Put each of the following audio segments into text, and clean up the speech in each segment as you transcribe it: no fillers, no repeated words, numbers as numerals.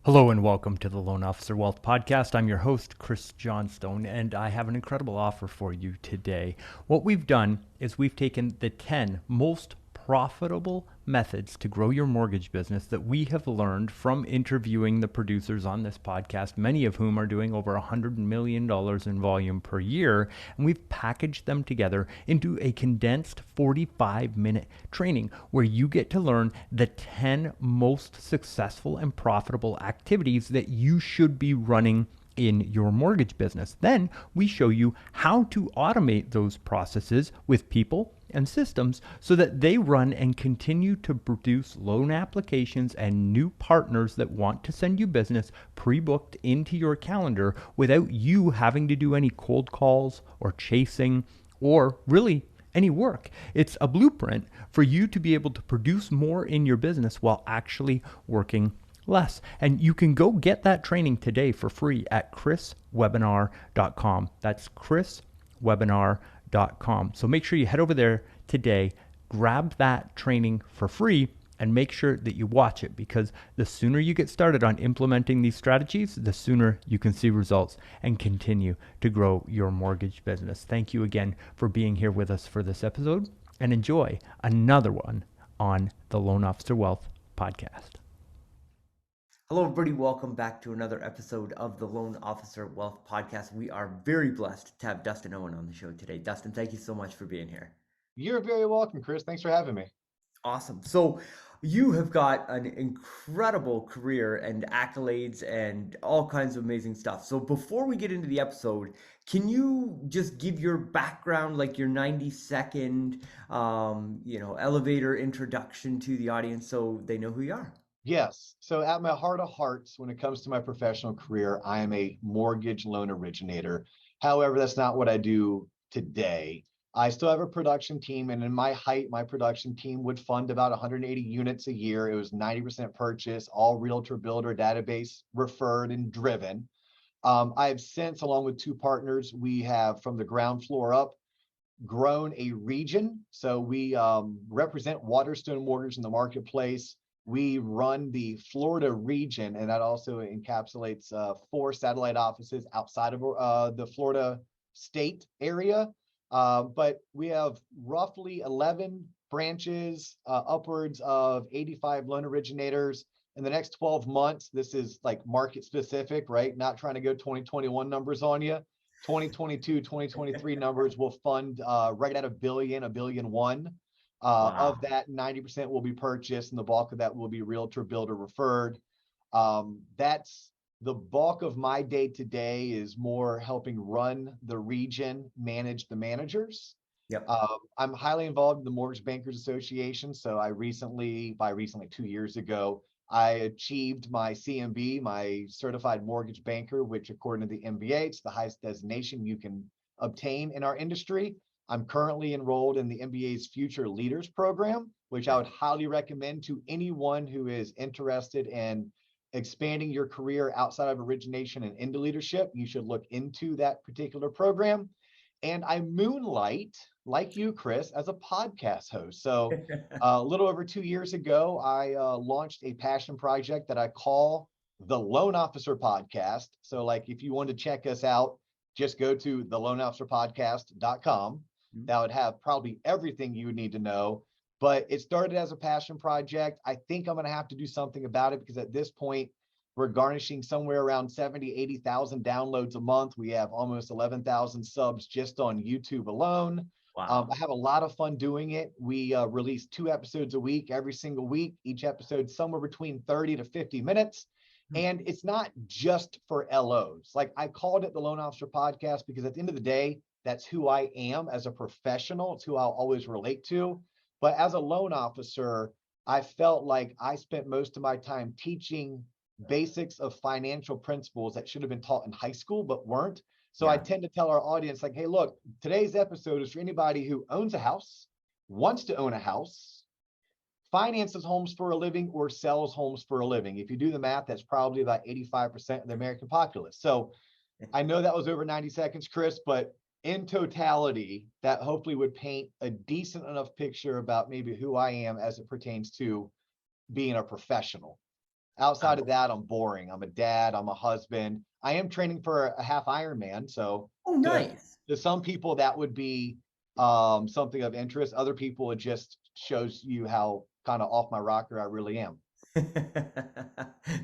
Hello and welcome to the Loan Officer Wealth Podcast. I'm your host, Chris Johnstone, and I have an incredible offer for you today. What we've done is we've taken the 10 most profitable methods to grow your mortgage business that we have learned from interviewing the producers on this podcast, many of whom are doing over $100 million in volume per year. And we've packaged them together into a condensed 45-minute training where you get to learn the 10 most successful and profitable activities that you should be running in your mortgage business. Then we show you how to automate those processes with people and systems so that they run and continue to produce loan applications and new partners that want to send you business pre-booked into your calendar without you having to do any cold calls or chasing or really any work. It's a blueprint for you to be able to produce more in your business while actually working less. And you can go get that training today for free at chriswebinar.com. That's chriswebinar.com. So make sure you head over there today, grab that training for free, and make sure that you watch it, because the sooner you get started on implementing these strategies, the sooner you can see results and continue to grow your mortgage business. Thank you again for being here with us for this episode, and enjoy another one on the Loan Officer Wealth Podcast. Hello, everybody. Welcome back to another episode of the Loan Officer Wealth Podcast. We are very blessed to have Dustin Owen on the show today. Dustin, thank you so much for being here. You're very welcome, Chris. Thanks for having me. Awesome. So you have got an incredible career and accolades and all kinds of amazing stuff. So before we get into the episode, can you just give your background, like your 90-second, elevator introduction to the audience so they know who you are? Yes. So at my heart of hearts, when it comes to my professional career, I am a mortgage loan originator. However, that's not what I do today. I still have a production team, and in my height, my production team would fund about 180 units a year. It was 90% purchase, all realtor builder database referred and driven. I have since, along with two partners, we have from the ground floor up grown a region. So we represent Waterstone Mortgage in the marketplace. We run the Florida region, and that also encapsulates 4 satellite offices outside of the Florida state area. But we have roughly 11 branches, upwards of 85 loan originators. In the next 12 months, this is like market specific, right? Not trying to go 2021 numbers on you. 2022, 2023 numbers will fund right at a billion one. Wow. Of that, 90% will be purchased, and the bulk of that will be realtor builder referred. That's the bulk of my day to day is more helping run the region, manage the managers. Yep. I'm highly involved in the Mortgage Bankers Association. So I recently, 2 years ago, I achieved my CMB, my certified mortgage banker, which according to the MBA, it's the highest designation you can obtain in our industry. I'm currently enrolled in the MBA's Future Leaders Program, which I would highly recommend to anyone who is interested in expanding your career outside of origination and into leadership. You should look into that particular program. And I moonlight, like you, Chris, as a podcast host. So a little over 2 years ago, I launched a passion project that I call the Loan Officer Podcast. So like if you want to check us out, just go to theloanofficerpodcast.com. That would have probably everything you would need to know. But it started as a passion project. I think I'm going to have to do something about it because at this point, we're garnishing somewhere around 70, 80,000 downloads a month. We have almost 11,000 subs just on YouTube alone. Wow. I have a lot of fun doing it. We release 2 episodes a week, every single week. Each episode somewhere between 30 to 50 minutes. And it's not just for LOs. Like I called it the Loan Officer Podcast because at the end of the day, that's who I am as a professional. It's who I'll always relate to. But as a loan officer, I felt like I spent most of my time teaching basics of financial principles that should have been taught in high school, but weren't. So I tend to tell our audience like, hey, look, today's episode is for anybody who owns a house, wants to own a house, finances homes for a living, or sells homes for a living. If you do the math, that's probably about 85% of the American populace. So I know that was over 90 seconds, Chris, but in totality, that hopefully would paint a decent enough picture about maybe who I am as it pertains to being a professional. Outside of that, I'm boring. I'm a dad, I'm a husband. I am training for a half Ironman. So Oh, to nice. to some people that would be something of interest. Other people, it just shows you how kind of off my rocker I really am.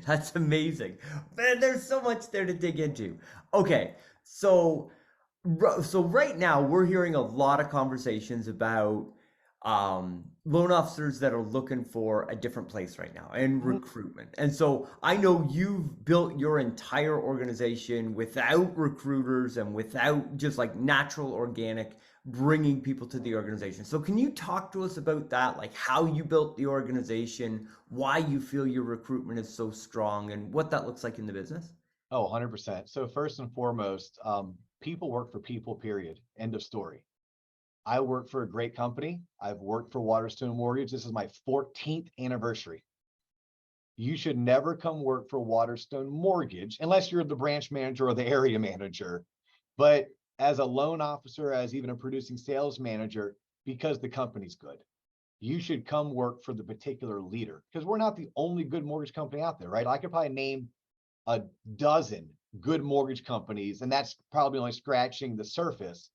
That's amazing. Man, there's so much there to dig into. Okay, so so right now we're hearing a lot of conversations about loan officers that are looking for a different place right now and Mhm. recruitment. And so I know you've built your entire organization without recruiters and without just like natural organic bringing people to the organization. So can you talk to us about that, like how you built the organization, why you feel your recruitment is so strong, and what that looks like in the business? Oh, 100%. So first and foremost, people work for people, period. End of story. I work for a great company. I've worked for Waterstone Mortgage. This is my 14th anniversary. You should never come work for Waterstone Mortgage unless you're the branch manager or the area manager. But as a loan officer, as even a producing sales manager, because the company's good, you should come work for the particular leader, because we're not the only good mortgage company out there, right? I could probably name a dozen good mortgage companies, and that's probably only scratching the surface.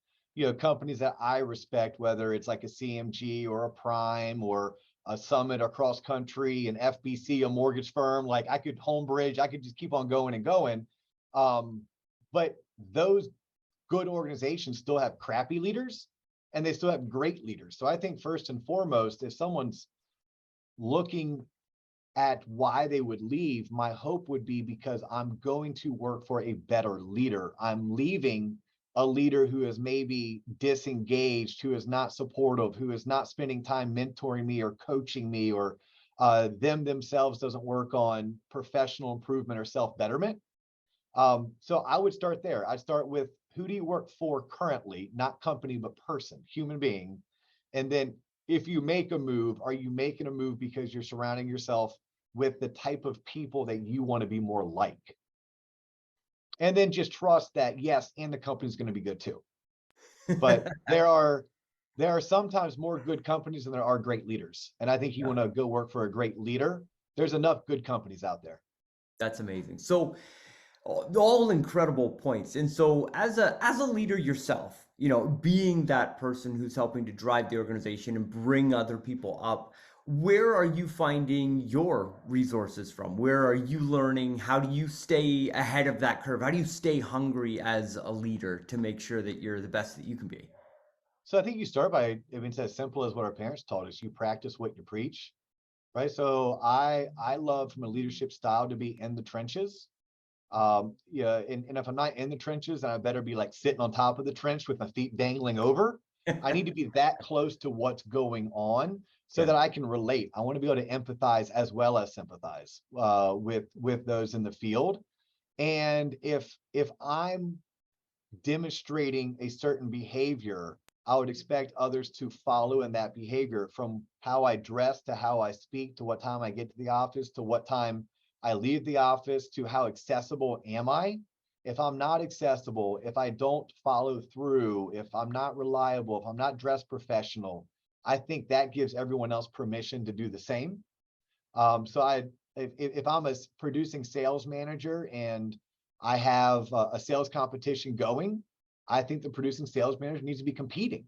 Companies that I respect, whether it's like a CMG or a Prime or a Summit across country, an FBC, a mortgage firm, like I could Homebridge, I could just keep on going and going. Um, but those good organizations still have crappy leaders and they still have great leaders. So I think first and foremost, if someone's looking at why they would leave, my hope would be because I'm going to work for a better leader. I'm leaving a leader who is maybe disengaged, who is not supportive, who is not spending time mentoring me or coaching me, or themselves doesn't work on professional improvement or self-betterment. So I would start there. I'd start with, who do you work for currently, not company, but person, human being. And then if you make a move, are you making a move because you're surrounding yourself with the type of people that you want to be more like? And then just trust that, yes, and the company's going to be good too. But there are sometimes more good companies than there are great leaders. And I think you Yeah, want to go work for a great leader. There's enough good companies out there. that's amazing. So all incredible points. And so as a leader yourself, being that person who's helping to drive the organization and bring other people up, where are you finding your resources from? Where are you learning? How do you stay ahead of that curve? How do you stay hungry as a leader to make sure that you're the best that you can be? So I think you start by, I mean, it's as simple as what our parents taught us. You practice what you preach, right? So I love from a leadership style to be in the trenches. Yeah, and if I'm not in the trenches, then I better be like sitting on top of the trench with my feet dangling over. I need to be that close to what's going on so Yeah. that I can relate. I want to be able to empathize as well as sympathize with those in the field. And if I'm demonstrating a certain behavior, I would expect others to follow in that behavior, from how I dress to how I speak to what time I get to the office to what time I leave the office to how accessible am I. If I'm not accessible, if I don't follow through, if I'm not reliable, if I'm not dressed professional, I think that gives everyone else permission to do the same. So if I'm a producing sales manager and I have a sales competition going, I think the producing sales manager needs to be competing.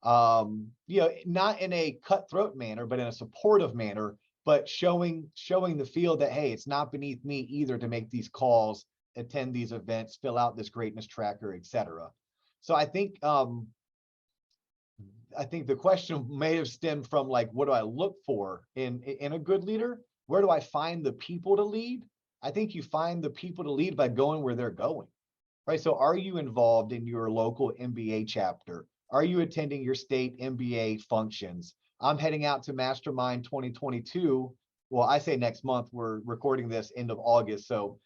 Not in a cutthroat manner, but in a supportive manner, but showing the field that, hey, it's not beneath me either to make these calls, attend these events, fill out this greatness tracker, etc. So I think the question may have stemmed from, like, what do I look for in a good leader? Where do I find the people to lead? I think you find the people to lead by going where they're going, right? So are you involved in your local MBA chapter? Are you attending your state MBA functions? I'm heading out to Mastermind 2022. Well, I say next month. We're recording this end of August. So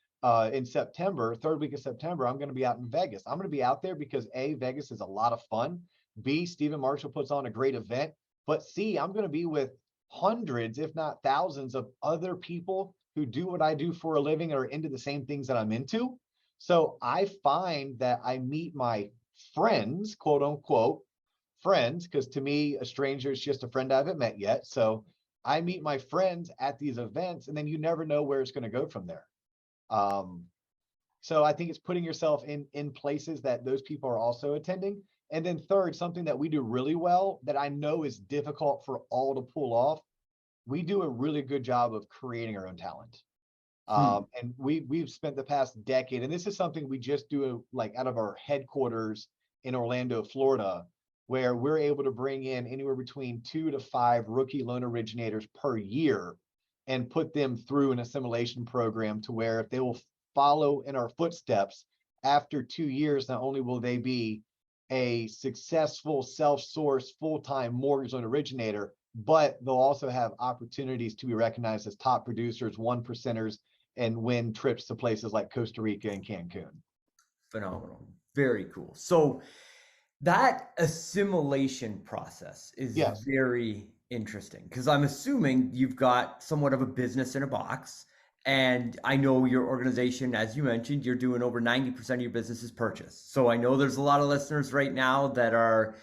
in September, third week of September, I'm going to be out in Vegas. I'm going to be out there because A, Vegas is a lot of fun. B, Stephen Marshall puts on a great event. But C, I'm going to be with hundreds, if not thousands, of other people who do what I do for a living and are into the same things that I'm into. So I find that I meet my friends, quote unquote, friends, because to me, a stranger is just a friend I haven't met yet. So I meet my friends at these events, and then you never know where it's going to go from there. Um, so I think it's putting yourself in places that those people are also attending. And then third, something that we do really well that I know is difficult for all to pull off. We do a really good job of creating our own talent. Hmm. And we've spent the past decade, and this is something we just do like out of our headquarters in Orlando, Florida, where we're able to bring in anywhere between 2 to 5 rookie loan originators per year and put them through an assimilation program to where if they will follow in our footsteps after 2 years, not only will they be a successful self-source full-time mortgage loan originator, but they'll also have opportunities to be recognized as top producers, one percenters, and win trips to places like Costa Rica and Cancun. Phenomenal. Very cool. So that assimilation process is Yes. very interesting because I'm assuming you've got somewhat of a business in a box. And I know your organization, as you mentioned, you're doing over 90% of your business is purchase. So I know there's a lot of listeners right now that are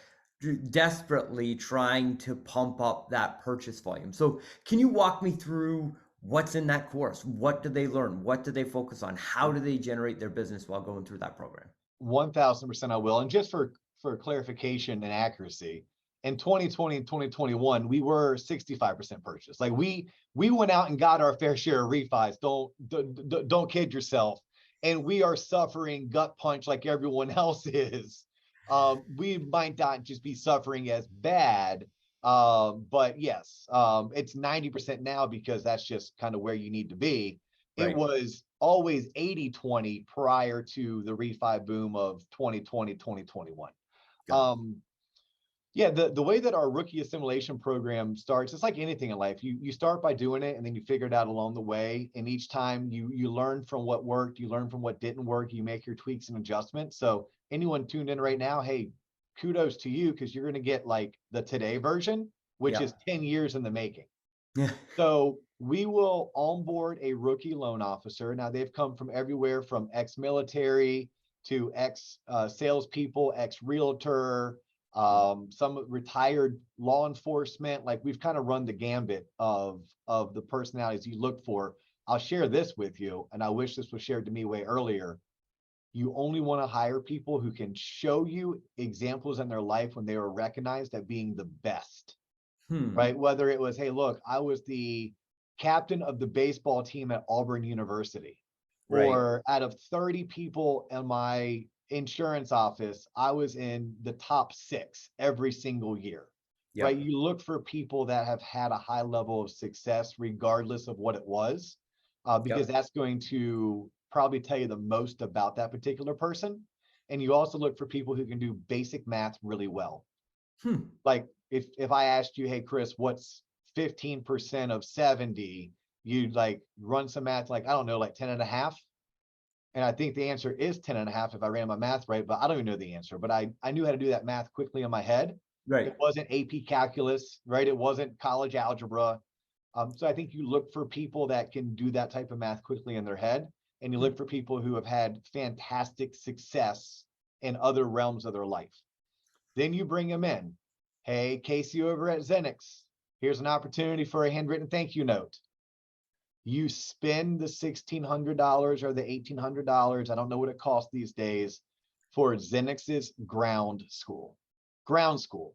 desperately trying to pump up that purchase volume. So can you walk me through what's in that course? What do they learn? What do they focus on? How do they generate their business while going through that program? 1000% I will. And just for clarification and accuracy, in 2020 and 2021, we were 65% purchase. Like we went out and got our fair share of refis. Don't kid yourself. And we are suffering gut punch like everyone else is. We might not just be suffering as bad. But yes, it's 90% now because that's just kind of where you need to be. It Right. was always 80-20 prior to the refi boom of 2020, 2021. Got it. Yeah, the way that our rookie assimilation program starts, it's like anything in life. You start by doing it and then you figure it out along the way. And each time you learn from what worked, you learn from what didn't work, you make your tweaks and adjustments. So anyone tuned in right now, hey, kudos to you because you're going to get like the today version, which Yeah. is 10 years in the making. Yeah. So we will onboard a rookie loan officer. Now they've come from everywhere from ex-military to ex-salespeople, ex-realtor, some retired law enforcement. Like we've kind of run the gambit of the personalities you look for. I'll share this with you, and I wish this was shared to me way earlier. You only want to hire people who can show you examples in their life when they were recognized at being the best. Hmm. Right? Whether it was, hey, look, I was the captain of the baseball team at Auburn University, Right. or out of 30 people in my insurance office, I was in the top 6 every single year. Right? Yep. You look for people that have had a high level of success, regardless of what it was, because Yep. that's going to probably tell you the most about that particular person. And you also look for people who can do basic math really well. Hmm. Like if I asked you, hey Chris, what's 15% of 70? You'd like run some math, like I don't know, like 10 and a half. And I think the answer is 10 and a half if I ran my math right, but I don't even know the answer. But I knew how to do that math quickly in my head. Right. It wasn't AP calculus, right? It wasn't college algebra. So I think you look for people that can do that type of math quickly in their head, and you Hmm. look for people who have had fantastic success in other realms of their life. Then you bring them in. Hey, Casey over at Zenix, here's an opportunity for a handwritten thank you note. You spend the $1,600 or the $1,800, I don't know what it costs these days, for Zenix's ground school. Ground school.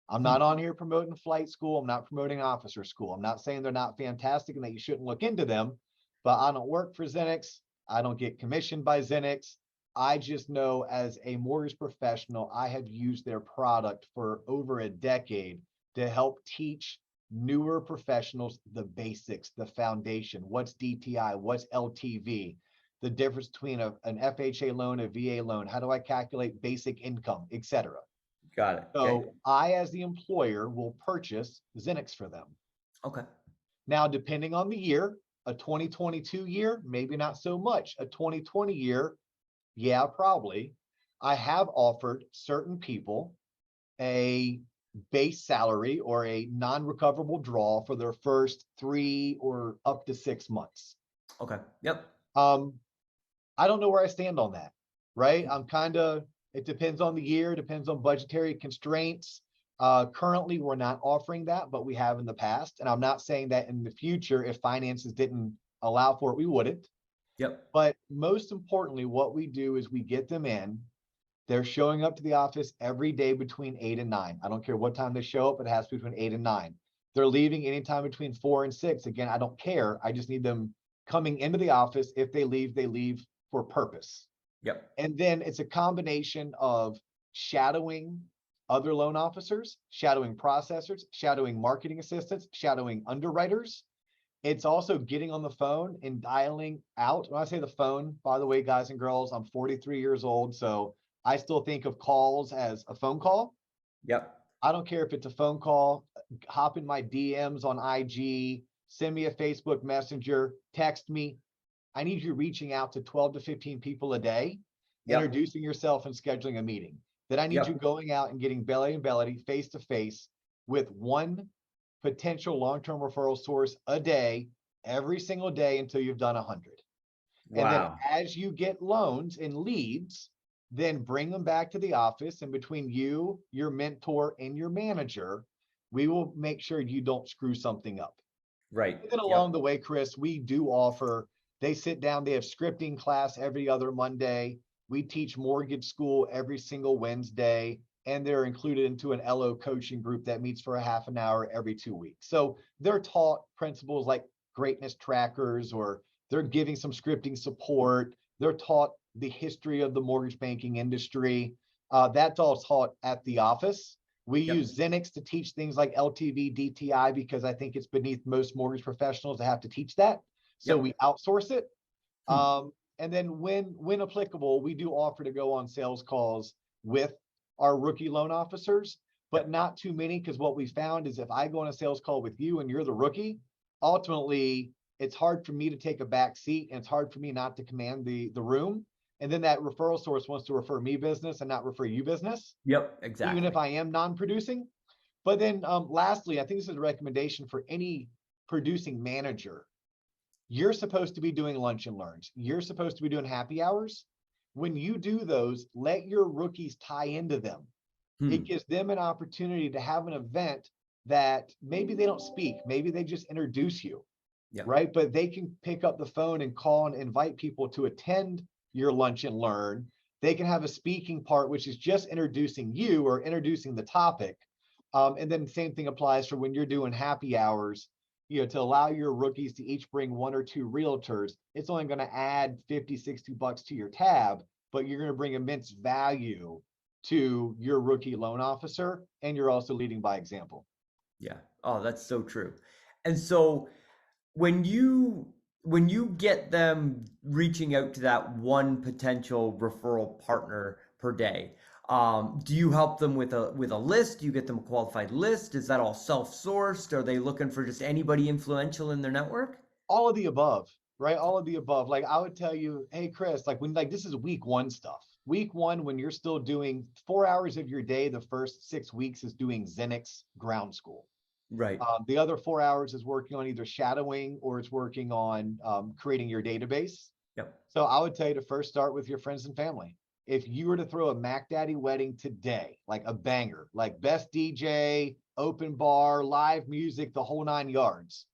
I'm Hmm. not on here promoting flight school. I'm not promoting officer school. I'm not saying they're not fantastic and that you shouldn't look into them, but I don't work for Zenix. I don't get commissioned by Zenix. I just know as a mortgage professional, I have used their product for over a decade to help teach newer professionals the basics, the foundation. What's DTI? What's LTV? The difference between an FHA loan, a VA loan. How do I calculate basic income, etc. Got it. Okay. So I, as the employer, will purchase Zenix for them. Okay. Now, depending on the year, a 2022 year, maybe not so much. A 2020 year, yeah, probably. I have offered certain people a base salary or a non-recoverable draw for their first 3 or up to 6 months. Okay. Yep. I don't know where I stand on that, right? I'm kind of, it depends on the year, depends on budgetary constraints. Currently, we're not offering that, but we have in the past. And I'm not saying that in the future, if finances didn't allow for it, we wouldn't. Yep. But most importantly, what we do is we get them in. They're showing up to the office every day between 8 and 9. I don't care what time they show up, it has to be between 8 and 9. They're leaving anytime between 4 and 6. Again, I don't care. I just need them coming into the office. If they leave for purpose. Yep. And then it's a combination of shadowing other loan officers, shadowing processors, shadowing marketing assistants, shadowing underwriters. It's also getting on the phone and dialing out. When I say the phone, by the way, guys and girls, I'm 43 years old, so I still think of calls as a phone call. Yep. I don't care if it's a phone call, hop in my DMs on IG, send me a Facebook Messenger, text me. I need you reaching out to 12 to 15 people a day, Yep. introducing yourself and scheduling a meeting. Then I need Yep. you going out and getting belly and belly, face to face with one potential long-term referral source a day, every single day until you've done 100. And then Wow. as you get loans and leads, then bring them back to the office. And between you, your mentor, and your manager, we will make sure you don't screw something up. Right. And then along the way, Chris, we do offer, they sit down, they have scripting class every other Monday. We teach mortgage school every single Wednesday, and they're included into an LO coaching group that meets for a half an hour every 2 weeks. So they're taught principles like greatness trackers, or they're giving some scripting support. They're taught the history of the mortgage banking industry. That's all taught at the office. We Yep. use Zenix to teach things like LTV, DTI, because I think it's beneath most mortgage professionals to have to teach that. So Yep. we outsource it. And then when applicable, we do offer to go on sales calls with our rookie loan officers, but not too many, because what we found is if I go on a sales call with you and you're the rookie, ultimately it's hard for me to take a back seat, and it's hard for me not to command the room. And then that referral source wants to refer me business and not refer you business. Yep. Exactly. Even if I am non-producing. But then lastly, I think this is a recommendation for any producing manager. You're supposed to be doing lunch and learns. You're supposed to be doing happy hours. When you do those, let your rookies tie into them. It gives them an opportunity to have an event that maybe they don't speak, maybe they just introduce you, right? But they can pick up the phone and call and invite people to attend your lunch and learn. They can have a speaking part, which is just introducing you or introducing the topic. And then the same thing applies for when you're doing happy hours, to allow your rookies to each bring 1 or 2 realtors. It's only going to add 50, 60 bucks to your tab, but you're going to bring immense value to your rookie loan officer, and you're also leading by example. Yeah. Oh, that's so true. And so when you get them reaching out to that one potential referral partner per day, do you help them with a list? Do you get them a qualified list? Is that all self-sourced? Are they looking for just anybody influential in their network? All of the above, right? All of the above. Like I would tell you, hey Chris, this is week 1 stuff. Week 1, when you're still doing 4 hours of your day, the first 6 weeks is doing Zenix ground school. Right. The other 4 hours is working on either shadowing or it's working on creating your database. Yep. So I would tell you to first start with your friends and family. If you were to throw a Mac Daddy wedding today, like a banger, like best DJ, open bar, live music, the whole 9 yards,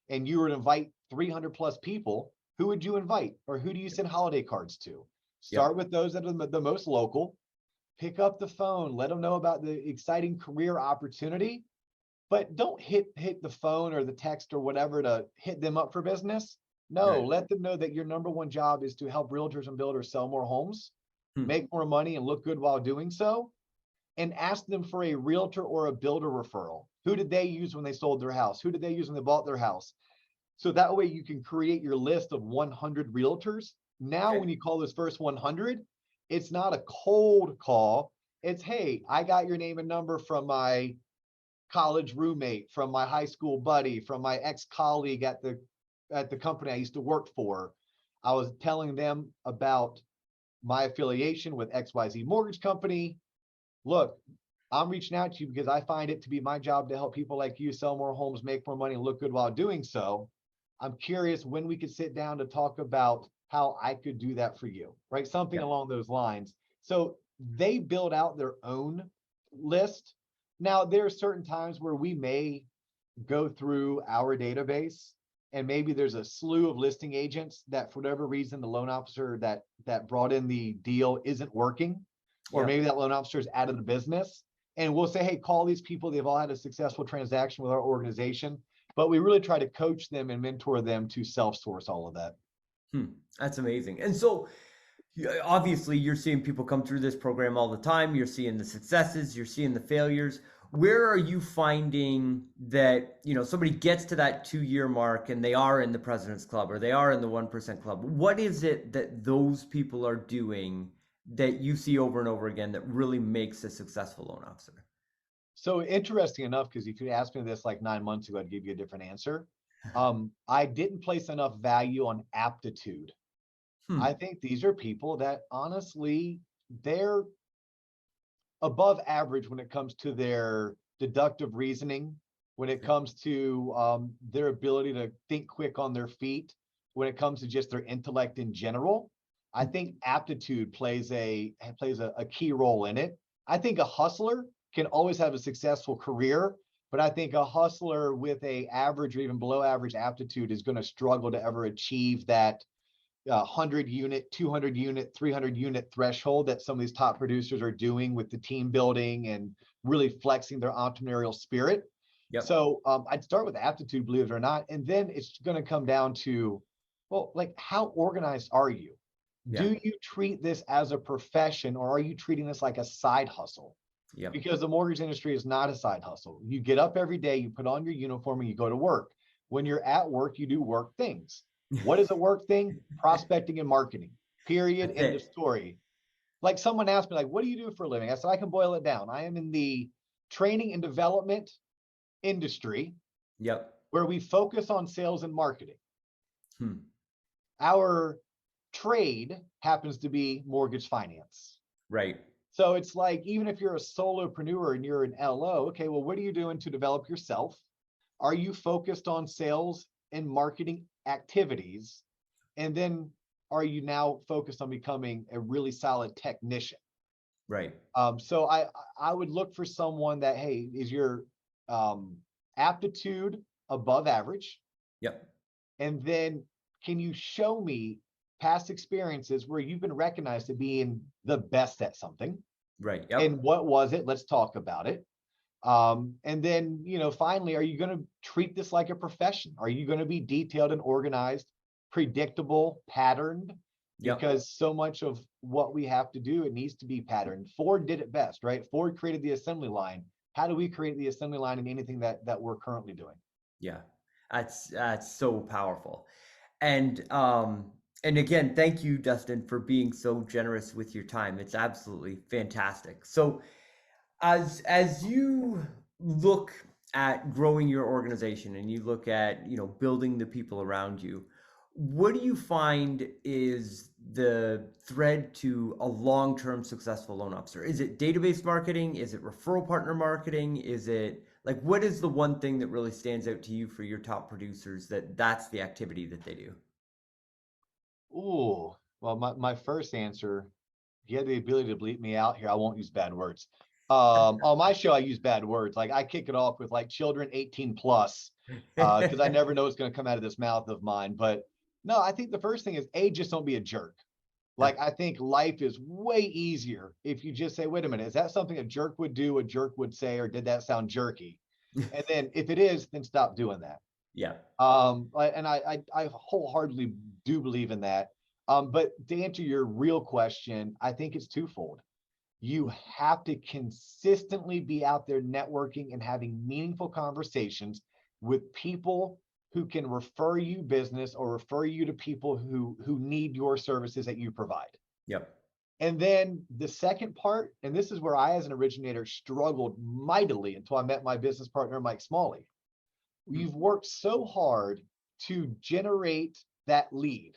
and you were to invite 300 plus people, who would you invite? Or who do you send holiday cards to? Start with those that are the most local. Pick up the phone, let them know about the exciting career opportunity, but don't hit the phone or the text or whatever to hit them up for business. No, let them know that your number one job is to help realtors and builders sell more homes, make more money, and look good while doing so. And ask them for a realtor or a builder referral. Who did they use when they sold their house? Who did they use when they bought their house? So that way you can create your list of 100 realtors. Now, when you call this first 100, it's not a cold call. It's, hey, I got your name and number from my college roommate, from my high school buddy, from my ex-colleague at the company I used to work for. I was telling them about my affiliation with XYZ Mortgage Company. Look, I'm reaching out to you because I find it to be my job to help people like you sell more homes, make more money, and look good while doing so. I'm curious when we could sit down to talk about how I could do that for you, right? Something along those lines. So they build out their own list. Now, there are certain times where we may go through our database and maybe there's a slew of listing agents that for whatever reason the loan officer that brought in the deal isn't working, or Yep. maybe that loan officer is out of the business. And we'll say, hey, call these people. They've all had a successful transaction with our organization. But we really try to coach them and mentor them to self-source all of that. That's amazing. And so obviously you're seeing people come through this program all the time. You're seeing the successes, you're seeing the failures. Where are you finding that, somebody gets to that 2-year mark and they are in the President's Club or they are in the 1% Club? What is it that those people are doing that you see over and over again that really makes a successful loan officer? So interesting enough, because if you asked me this like 9 months ago, I'd give you a different answer. I didn't place enough value on aptitude. I think these are people that honestly, they're above average when it comes to their deductive reasoning, when it comes to their ability to think quick on their feet, when it comes to just their intellect in general. I think aptitude plays a key role in it. I think a hustler can always have a successful career, but I think a hustler with a average or even below average aptitude is going to struggle to ever achieve that 100 unit, 200 unit, 300 unit threshold that some of these top producers are doing with the team building and really flexing their entrepreneurial spirit. Yep. So I'd start with aptitude, believe it or not. And then it's going to come down to, well, like, how organized are you? Yeah. Do you treat this as a profession, or are you treating this like a side hustle? Yep. Because the mortgage industry is not a side hustle. You get up every day, you put on your uniform and you go to work. When you're at work, you do work things. What is a work thing? Prospecting and marketing. Period. That's End of it. story. Like, someone asked me, like, what do you do for a living? I said, I can boil it down. I am in the training and development industry. Yep. Where we focus on sales and marketing. Our trade happens to be mortgage finance. Right. So it's like, even if you're a solopreneur and you're an LO, okay, well, what are you doing to develop yourself? Are you focused on sales and marketing activities? And then are you now focused on becoming a really solid technician? Right. So I would look for someone that, hey, is your aptitude above average? Yep. And then can you show me past experiences where you've been recognized as being the best at something? Right. Yep. And what was it? Let's talk about it. And then, finally, are you going to treat this like a profession? Are you going to be detailed and organized, predictable, patterned? Yep. Because so much of what we have to do, it needs to be patterned. Ford did it best, right? Ford created the assembly line. How do we create the assembly line in anything that we're currently doing? Yeah, that's so powerful. And again, thank you, Dustin, for being so generous with your time. It's absolutely fantastic. So as you look at growing your organization and you look at, building the people around you, what do you find is the thread to a long-term successful loan officer? Is it database marketing? Is it referral partner marketing? Is it like, what is the one thing that really stands out to you for your top producers that's the activity that they do? Ooh, well, my first answer, if you had the ability to bleep me out here, I won't use bad words. On my show, I use bad words. Like, I kick it off with like children 18 plus, because I never know what's going to come out of this mouth of mine. But no, I think the first thing is, just don't be a jerk. Like, I think life is way easier if you just say, wait a minute, is that something a jerk would do, a jerk would say, or did that sound jerky? And then if it is, then stop doing that. Yeah. And I wholeheartedly do believe in that. But to answer your real question, I think it's twofold. You have to consistently be out there networking and having meaningful conversations with people who can refer you business or refer you to people who need your services that you provide. Yep. And then the second part, and this is where I, as an originator, struggled mightily until I met my business partner, Mike Smalley. You've worked so hard to generate that lead.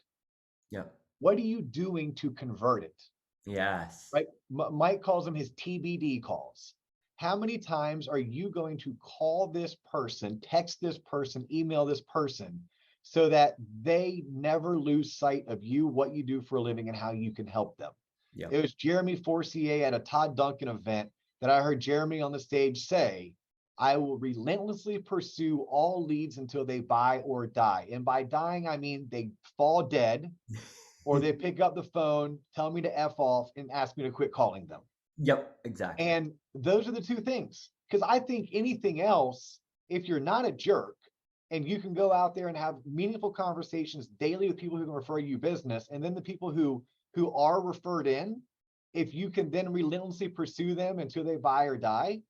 Yeah. What are you doing to convert it? Yes. Right. Mike calls them his TBD calls. How many times are you going to call this person, text this person, email this person, so that they never lose sight of you, what you do for a living, and how you can help them? Yep. It was Jeremy Forcier at a Todd Duncan event. that I heard Jeremy on the stage say, I will relentlessly pursue all leads until they buy or die. And by dying, I mean they fall dead or they pick up the phone, tell me to F off, and ask me to quit calling them. Yep, exactly. And those are the two things. Because I think anything else, if you're not a jerk and you can go out there and have meaningful conversations daily with people who can refer you business, and then the people who are referred in, if you can then relentlessly pursue them until they buy or die,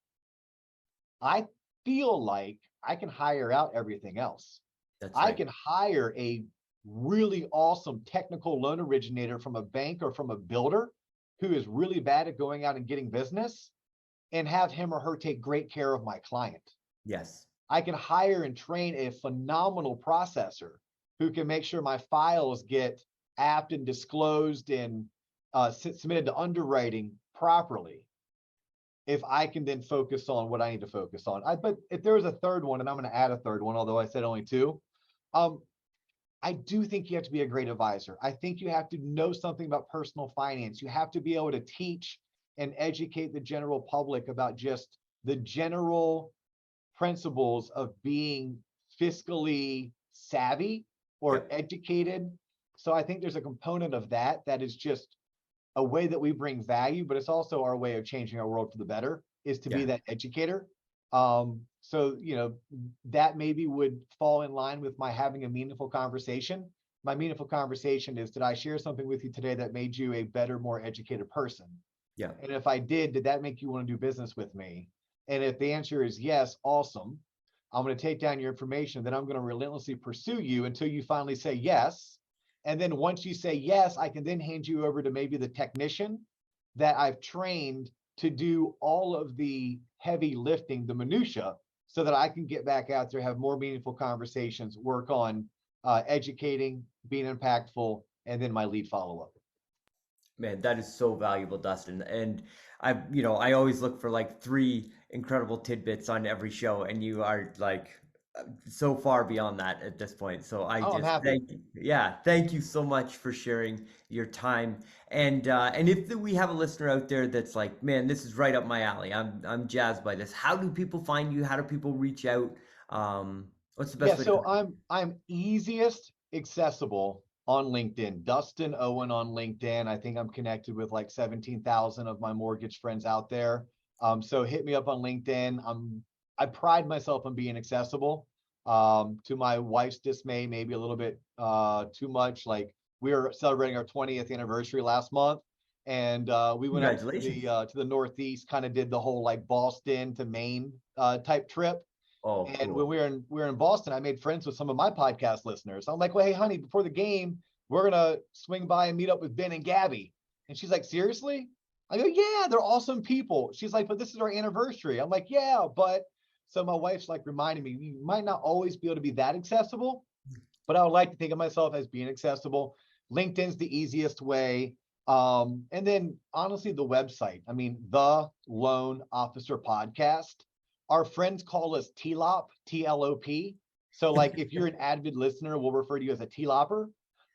I feel like I can hire out everything else. That's I right. can hire a really awesome technical loan originator from a bank or from a builder who is really bad at going out and getting business and have him or her take great care of my client. Yes. I can hire and train a phenomenal processor who can make sure my files get apped and disclosed and submitted to underwriting properly. If I can then focus on what I need to focus on. But if there was a third one, and I'm going to add a third one, although I said only two, I do think you have to be a great advisor. I think you have to know something about personal finance. You have to be able to teach and educate the general public about just the general principles of being fiscally savvy or Yep. educated. So I think there's a component of that that is just a way that we bring value, but it's also our way of changing our world for the better, is to be Yeah. that educator. So, that maybe would fall in line with my having a meaningful conversation. My meaningful conversation is, did I share something with you today that made you a better, more educated person? Yeah. And if I did that make you want to do business with me? And if the answer is yes, awesome. I'm going to take down your information, then I'm going to relentlessly pursue you until you finally say yes. And then once you say yes, I can then hand you over to maybe the technician that I've trained to do all of the heavy lifting, the minutia, so that I can get back out there, have more meaningful conversations, work on educating, being impactful, and then my lead follow-up. Man, that is so valuable, Dustin. And I always look for like three incredible tidbits on every show, and you are like so far beyond that at this point. So I Oh, I'm just happy. thank you. Yeah, thank you so much for sharing your time. And if we have a listener out there that's like, man, this is right up my alley. I'm jazzed by this. How do people find you? How do people reach out? What's the Yeah, best way to so find I'm easiest accessible on LinkedIn. Dustin Owen on LinkedIn. I think I'm connected with like 17,000 of my mortgage friends out there. So hit me up on LinkedIn. I pride myself on being accessible. To my wife's dismay, maybe a little bit too much. Like, we were celebrating our 20th anniversary last month, and we went up Congratulations. to the Northeast, kind of did the whole like Boston to Maine type trip. Oh, And when cool. we were in Boston, I made friends with some of my podcast listeners. I'm like, well, hey, honey, before the game, we're gonna swing by and meet up with Ben and Gabby. And she's like, seriously? I go, yeah, they're awesome people. She's like, but this is our anniversary. I'm like, yeah, but so my wife's like reminding me, you might not always be able to be that accessible, but I would like to think of myself as being accessible. LinkedIn's the easiest way. And then honestly, the website. I mean, the Loan Officer Podcast. Our friends call us TLOP, TLOP. So like if you're an avid listener, we'll refer to you as a TLOPper.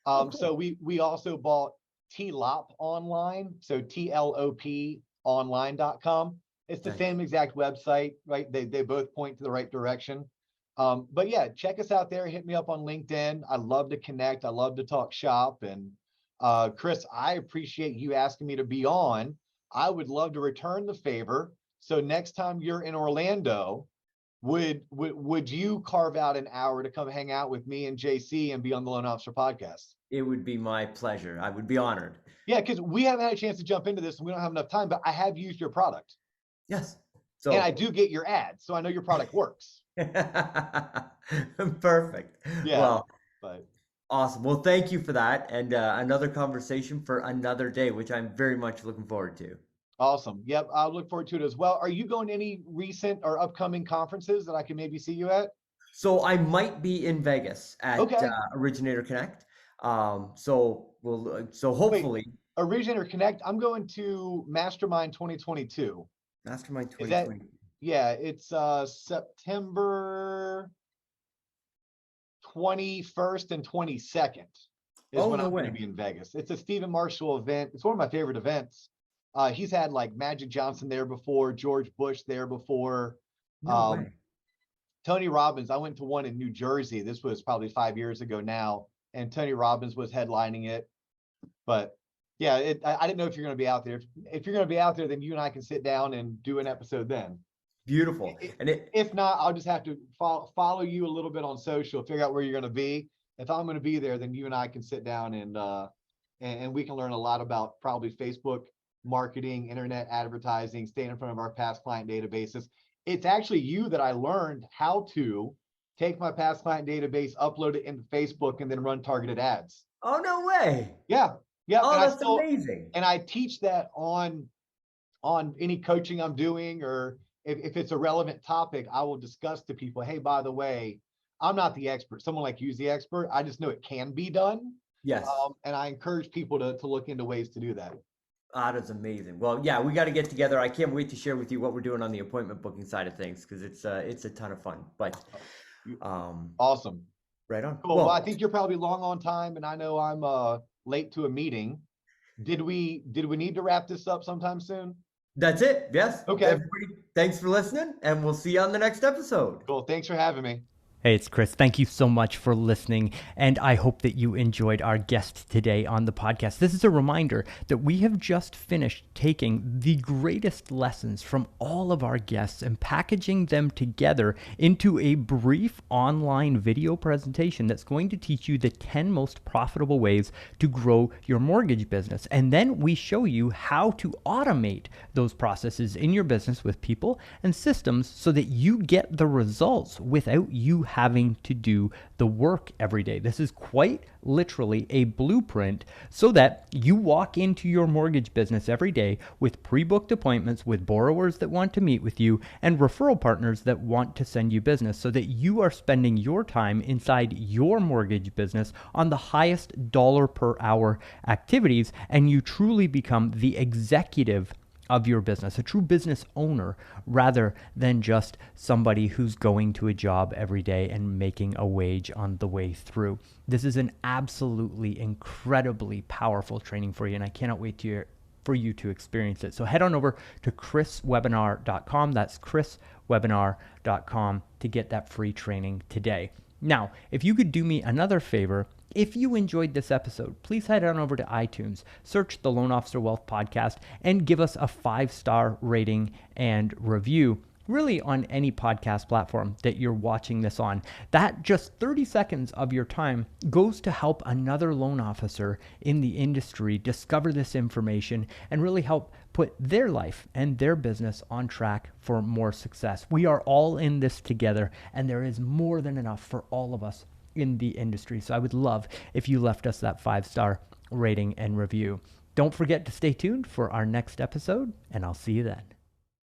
Oh, So cool. we also bought TLOP online, so TLOP online.com. It's the Nice. same exact website, right? They both point to the right direction. But yeah, check us out there. Hit me up on LinkedIn. I love to connect. I love to talk shop. And Chris, I appreciate you asking me to be on. I would love to return the favor. So next time you're in Orlando, would you carve out an hour to come hang out with me and JC and be on the Loan Officer Podcast? It would be my pleasure. I would be honored. Yeah, because we haven't had a chance to jump into this and we don't have enough time, but I have used your product Yes. and I So do get your ads. So I know your product works. perfect. Yeah, Well, but awesome. Well, thank you for that. And another conversation for another day, which I'm very much looking forward to. awesome. Yep, I'll look forward to it as well. Are you going to any recent or upcoming conferences that I can maybe see you at? So I might be in Vegas at Okay. Originator Connect. So Wait, hopefully Originator Connect. I'm going to Mastermind 2022. Mastermind Is that, 2020. yeah, it's September 21st and 22nd is Oh, when no I'm going to way. be in Vegas. It's a Stephen Marshall event. It's one of my favorite events. He's had like Magic Johnson there before, George Bush there before. No Um, way. Tony Robbins, I went to one in New Jersey. This was probably 5 years ago now, and Tony Robbins was headlining it. But yeah, I didn't know if you're going to be out there. If you're going to be out there, then you and I can sit down and do an episode then. Beautiful. And If not, I'll just have to follow you a little bit on social, figure out where you're going to be. If I'm going to be there, then you and I can sit down and we can learn a lot about probably Facebook marketing, internet advertising, staying in front of our past client databases. It's actually you that I learned how to take my past client database, upload it into Facebook, and then run targeted ads. oh, no way. Yeah. Yeah. Oh, And that's amazing. I teach that on any coaching I'm doing, or if it's a relevant topic, I will discuss to people, hey, by the way, I'm not the expert. Someone like you is the expert. I just know it can be done. Yes. And I encourage people to look into ways to do that. That's amazing. Well, yeah, we got to get together. I can't wait to share with you what we're doing on the appointment booking side of things, because it's a ton of fun. But awesome. Right on. Cool. Well, I think you're probably long on time, and I know I'm late to a meeting. Did we need to wrap this up sometime soon? That's it. Yes. Okay. Everybody, thanks for listening, and we'll see you on the next episode. Cool. Thanks for having me. Hey, it's Chris. Thank you so much for listening, and I hope that you enjoyed our guest today on the podcast. This is a reminder that we have just finished taking the greatest lessons from all of our guests and packaging them together into a brief online video presentation that's going to teach you the 10 most profitable ways to grow your mortgage business. And then we show you how to automate those processes in your business with people and systems so that you get the results without you having to do the work every day. This is quite literally a blueprint so that you walk into your mortgage business every day with pre-booked appointments with borrowers that want to meet with you and referral partners that want to send you business, so that you are spending your time inside your mortgage business on the highest dollar per hour activities, and you truly become the executive of your business, a true business owner, rather than just somebody who's going to a job every day and making a wage on the way through. This is an absolutely incredibly powerful training for you, and I cannot wait for you to experience it. So head on over to chriswebinar.com. That's chriswebinar.com to get that free training today. Now, if you could do me another favor, if you enjoyed this episode, please head on over to iTunes, search the Loan Officer Wealth Podcast, and give us a 5-star rating and review, really on any podcast platform that you're watching this on. That just 30 seconds of your time goes to help another loan officer in the industry discover this information and really help put their life and their business on track for more success. We are all in this together, and there is more than enough for all of us in the industry. So I would love if you left us that 5-star rating and review. Don't forget to stay tuned for our next episode, and I'll see you then.